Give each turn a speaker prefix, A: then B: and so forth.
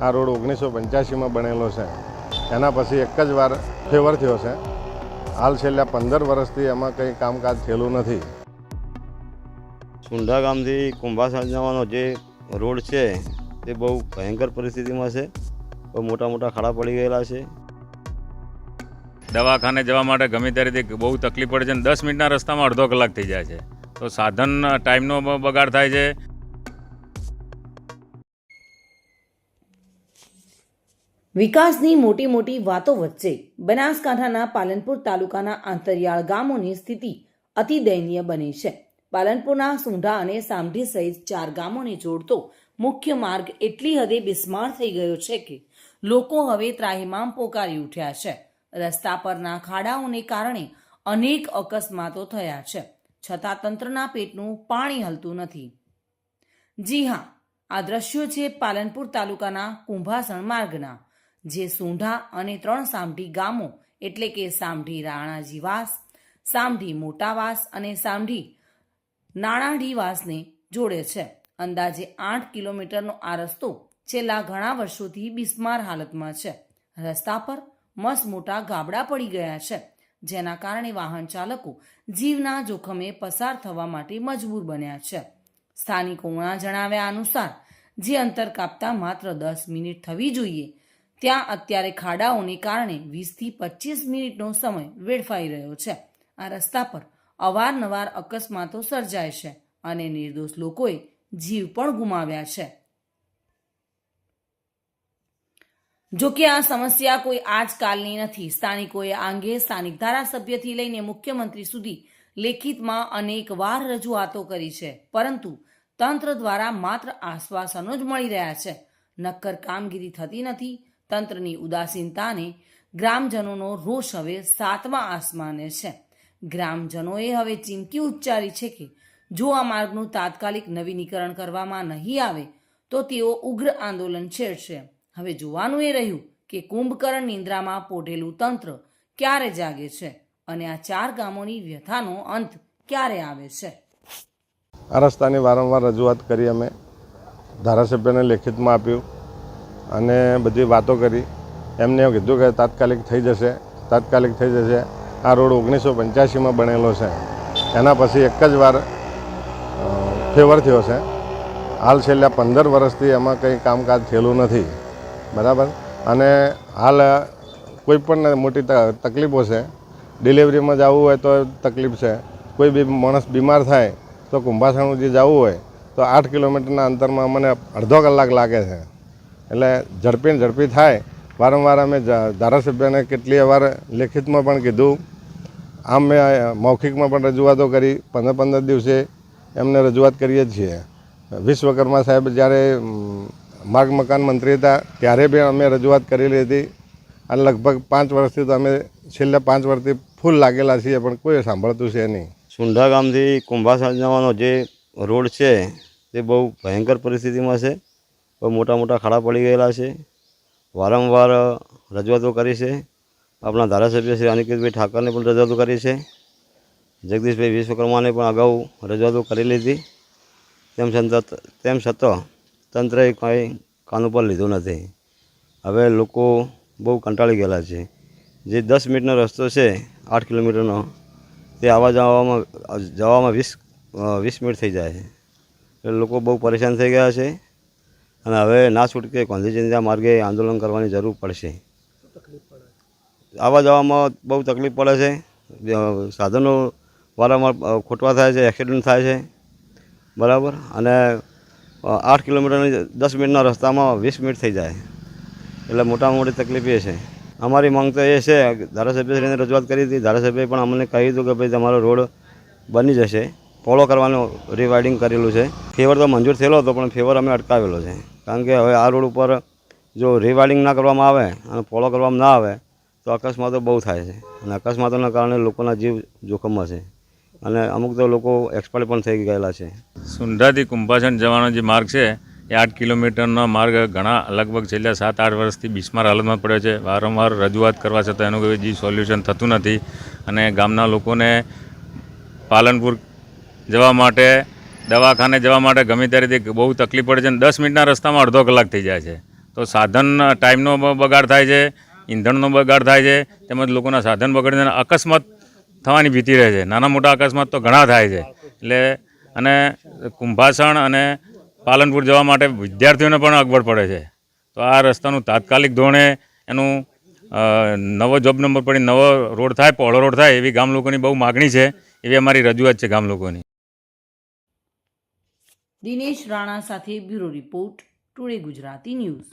A: આ રોડ 1985માં બનેલો છે. એના પછી એક જ વાર ફેવર થયો છે. હાલ છેલ્લા 15 વર્ષથી એમાં કંઈ કામકાજ થયેલું નથી.
B: સુંઢા ગામથી કુંભાસણ જવાનો જે રોડ છે તે બહુ ભયંકર પરિસ્થિતિમાં છે. બહુ મોટા મોટા ખાડા પડી ગયેલા છે.
C: દવાખાને જવા માટે ગમે ત્યારે બહુ તકલીફ પડે છે અને 10 મિનિટના રસ્તામાં અડધો કલાક થઈ જાય છે. તો સાધન ટાઈમનો બગાડ થાય છે.
D: વિકાસની મોટી મોટી વાતો વચ્ચે બનાસકાંઠાના પાલનપુર તાલુકાના આંતરિયાળ ગામોની સ્થિતિ અતિ દયનીય બની છે. પાલનપુરના સુંઢા અને સામઢી સહિત 4 ગામોને જોડતો મુખ્ય માર્ગ એટલી હદે બિસ્માર થઈ ગયો છે કે લોકો હવે ત્રાહિમામ પોકારી ઉઠ્યા છે. રસ્તા પરના ખાડાઓને કારણે અનેક અકસ્માતો થયા છે, છતાં તંત્રના પેટનું પાણી હલતું નથી. જી હા, આ દ્રશ્યો છે પાલનપુર તાલુકાના કુંભાસણ માર્ગના, જે સુંઢા અને 3 સામઢી ગામો એટલે કે સામઢી રાણાજીવાસ, સામઢી મોટાવાસ અને સામઢી નાણાઢીવાસને જોડે છે. અંદાજે 8 કિલોમીટરનો આ રસ્તો છેલ્લા ઘણા વર્ષોથી બિસ્માર હાલતમાં છે. રસ્તા પર મસ્ત મોટા ગાબડા પડી ગયા છે, જેના કારણે વાહન ચાલકો જીવના જોખમે પસાર થવા માટે મજબૂર બન્યા છે. સ્થાનિકોના જણાવ્યા અનુસાર જે અંતર કાપતા માત્ર 10 મિનિટ થવી જોઈએ, ત્યાં અત્યારે ખાડાઓને કારણે 20થી 25 મિનિટનો સમય વેડફાઈ રહ્યો છે. આ રસ્તા પર અવારનવાર અકસ્માતો સર્જાય છે અને નિર્દોષ લોકોએ જીવ પણ ગુમાવ્યા છે. જોકે આ સમસ્યા કોઈ આજકાલની નથી. સ્થાનિકોએ આ અંગે સ્થાનિક ધારાસભ્યથી લઈને મુખ્યમંત્રી સુધી લેખિતમાં અનેક વાર રજૂઆતો કરી છે, પરંતુ તંત્ર દ્વારા માત્ર આશ્વાસનો જ મળી રહ્યા છે. નક્કર કામગીરી થતી નથી. તંત્રની ઉદાસીનતાને ગ્રામજનોનો રોષ હવે 7મા આસમાને છે. ગ્રામજનોએ હવે ચીમકી ઉચ્ચારી છે કે જો આ માર્ગનું તાત્કાલિક નવીનીકરણ કરવામાં નહીં આવે તો તેઓ ઉગ્ર આંદોલન છેડશે. હવે જોવાનું એ રહ્યું કે કુંભકર્ણ નિંદ્રામાં પોઢેલું તંત્ર ક્યારે જાગે છે અને આ 4 ગામોની વ્યથાનો અંત ક્યારે આવે છે.
A: આ રસ્તાની વારંવાર રજૂઆત કરી, અમે ધારાસભ્યને લેખિતમાં આપ્યું અને બધી વાતો કરી. એમને એવું કીધું કે તાત્કાલિક થઈ જશે. આ રોડ 1985માં બનેલો છે. એના પછી એક જ વાર ફેવર થયો છે. હાલ છેલ્લા 15 વર્ષથી એમાં કંઈ કામકાજ થયેલું નથી. બરાબર. અને હાલ કોઈ પણ મોટી તકલીફો છે. ડિલિવરીમાં જવું હોય તો તકલીફ છે. કોઈ બી માણસ બીમાર થાય તો કુંભાસણ જે જવું હોય તો 8 કિલોમીટરના અંતરમાં મને અડધો કલાક લાગે છે. એટલે ઝડપી થાય. વારંવાર અમે ધારાસભ્યને કેટલીય વાર લેખિતમાં પણ કીધું. આમ મેં મૌખિકમાં પણ રજૂઆતો કરી. 15 દિવસે એમને રજૂઆત કરીએ જ છીએ. વિશ્વકર્મા સાહેબ જ્યારે માર્ગ મકાન મંત્રી હતા ત્યારે બી અમે રજૂઆત કરેલી હતી. અને લગભગ 5 વર્ષથી તો અમે છેલ્લા 5 વર્ષથી ફૂલ લાગેલા છીએ, પણ કોઈ સાંભળતું છે નહીં.
B: સુંઢા ગામથી કુંભાસણ જવાનો જે રોડ છે તે બહુ ભયંકર પરિસ્થિતિમાં છે. બહુ મોટા મોટા ખાડા પડી ગયેલા છે. વારંવાર રજૂઆતો કરી છે. આપણા ધારાસભ્ય શ્રી અનિકેતભાઈ ઠાકરને પણ રજૂઆતો કરી છે. જગદીશભાઈ વિશ્વકર્માને પણ અગાઉ રજૂઆતો કરેલી હતી. તેમ છતાં તંત્રએ કંઈ કાન ઉપર લીધું નથી. હવે લોકો બહુ કંટાળી ગયેલા છે. જે 10 મિનિટનો રસ્તો છે 8 કિલોમીટરનો, તે આવવા જવામાં 20 મિનિટ થઈ જાય છે. એટલે લોકો બહુ પરેશાન થઈ ગયા છે અને હવે ના છૂટકે ગાંધીજીના માર્ગે આંદોલન કરવાની જરૂર પડશે. આવવા જવામાં બહુ તકલીફ પડે છે. સાધનો વારંવાર ખોટવા થાય છે, એક્સિડન્ટ થાય છે. બરાબર. અને 8 કિલોમીટરની 10 મિનિટના રસ્તામાં 20 મિનિટ થઈ જાય. એટલે મોટામાં મોટી તકલીફ એ છે. અમારી માંગ તો એ છે, ધારાસભ્યશ્રીને રજૂઆત કરી હતી. ધારાસભ્યએ પણ અમને કહ્યું હતું કે ભાઈ તમારો રોડ બની જશે. પોળો કરવાનું રીવાઇડિંગ કરેલું છે. ફેવર તો મંજૂર થયેલો હતો, પણ ફેવર અમે અટકાવેલો છે. કારણ કે હવે આ રોડ ઉપર જો રીવાઇડિંગ ના કરવામાં આવે અને પોળો કરવામાં ના આવે તો અકસ્માતો બહુ થાય છે. અને અકસ્માતોના કારણે લોકોના જીવ જોખમમાં છે અને અમુક તો લોકો એક્સપાયર પણ થઈ ગયેલા છે.
C: સુંઢાથી કુંભાસણ જવાનો જે માર્ગ છે એ 8 કિલોમીટરનો માર્ગ ઘણા લગભગ છેલ્લા 7-8 વર્ષથી બિસ્માર હાલતમાં પડ્યો છે. વારંવાર રજૂઆત કરવા છતાં એનું કોઈ જે સોલ્યુશન થતું નથી. અને ગામના લોકોને પાલનપુર જવા માટે, દવાખાને જવા માટે ગમે ત્યારે બહુ તકલીફ પડે છે અને 10 મિનિટના રસ્તામાં અડધો કલાક થઈ જાય છે. તો સાધન ટાઈમનો બગાડ થાય છે, ઈંધણનો બગાડ થાય છે, તેમજ લોકોના સાધન બગડે છે, અકસ્માત થવાની ભીતિ રહે છે. નાના મોટા અકસ્માત તો ઘણા થાય છે. એટલે અને કુંભાસણ અને પાલનપુર જવા માટે વિદ્યાર્થીઓને પણ અગવડ પડે છે. તો આ રસ્તાનું તાત્કાલિક ધોરણે એનું નવો જોબ નંબર પડી નવો રોડ થાય, પહોળો રોડ થાય એવી ગામ લોકોની બહુ માગણી છે. એવી અમારી રજૂઆત છે ગામ લોકોની.
D: દિનેશ રાણા સાથે bureau report, today Gujarati news.